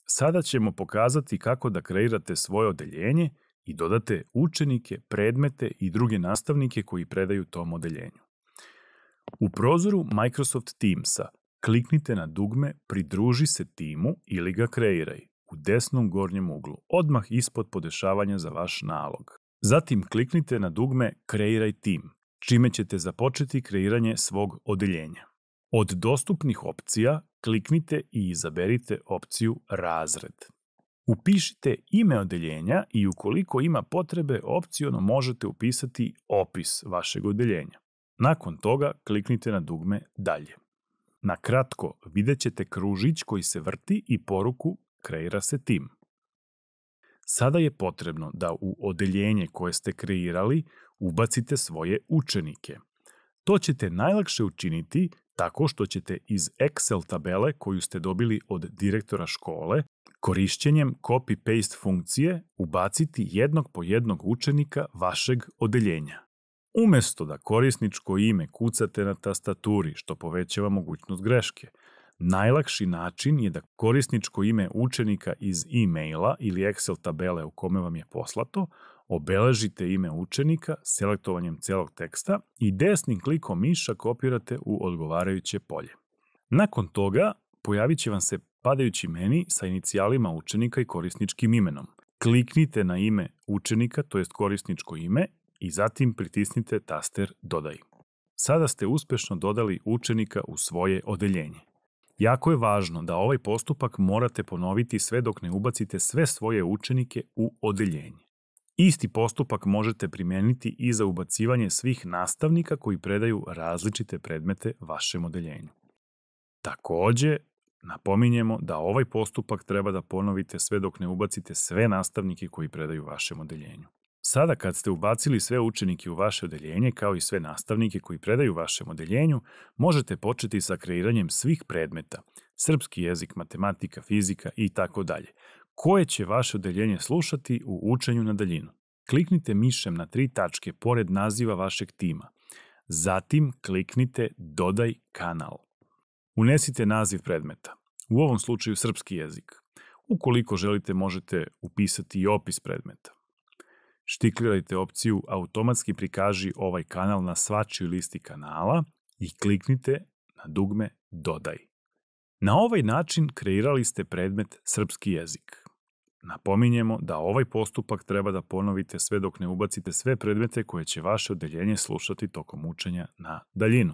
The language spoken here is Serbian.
Sada ćemo pokazati kako da kreirate svoje odeljenje i dodate učenike, predmete i druge nastavnike koji predaju tom odeljenju. U prozoru Microsoft Teamsa kliknite na dugme Pridruži se timu ili ga kreiraj u desnom gornjem uglu, odmah ispod podešavanja za vaš nalog. Zatim kliknite na dugme Kreiraj tim, čime ćete započeti kreiranje svog odeljenja. Od dostupnih opcija kliknite i izaberite opciju Razred. Upišite ime odeljenja i ukoliko ima potrebe, opciono možete upisati opis vašeg odeljenja. Nakon toga kliknite na dugme Dalje. Na kratko vidjet ćete kružić koji se vrti i poruku Kreira se tim. Sada je potrebno da u odeljenje koje ste kreirali ubacite svoje učenike. To ćete najlakše učiniti tako što ćete iz Excel tabele koju ste dobili od direktora škole korišćenjem copy-paste funkcije ubaciti jednog po jednog učenika vašeg odeljenja. Umesto da korisničko ime kucate na tastaturi, što povećava mogućnost greške, najlakši način je da korisničko ime učenika iz e-maila ili Excel tabele u kome vam je poslato, obeležite ime učenika selektovanjem celog teksta i desnim klikom miša kopirate u odgovarajuće polje. Nakon toga pojavit će vam se padajući meni sa inicijalima učenika i korisničkim imenom. Kliknite na ime učenika, to jest korisničko ime, i zatim pritisnite taster Dodaj. Sada ste uspešno dodali učenika u svoje odeljenje. Jako je važno da ovaj postupak morate ponoviti sve dok ne ubacite sve svoje učenike u odeljenje. Isti postupak možete primijeniti i za ubacivanje svih nastavnika koji predaju različite predmete vašem odeljenju. Takođe, napominjemo da ovaj postupak treba da ponovite sve dok ne ubacite sve nastavnike koji predaju vašem odeljenju. Sada kad ste ubacili sve učenike u vaše odeljenje, kao i sve nastavnike koji predaju vašem odeljenju, možete početi sa kreiranjem svih predmeta, srpski jezik, matematika, fizika i tako dalje, koje će vaše odeljenje slušati u učenju na daljinu. Kliknite mišem na 3 tačke pored naziva vašeg tima. Zatim kliknite Dodaj kanal. Unesite naziv predmeta, u ovom slučaju srpski jezik. Ukoliko želite, možete upisati i opis predmeta. Štiklirajte opciju Automatski prikaži ovaj kanal na svačijoj listi kanala i kliknite na dugme Dodaj. Na ovaj način kreirali ste predmet srpski jezik. Napominjemo da ovaj postupak treba da ponovite sve dok ne ubacite sve predmete koje će vaše odeljenje slušati tokom učenja na daljinu.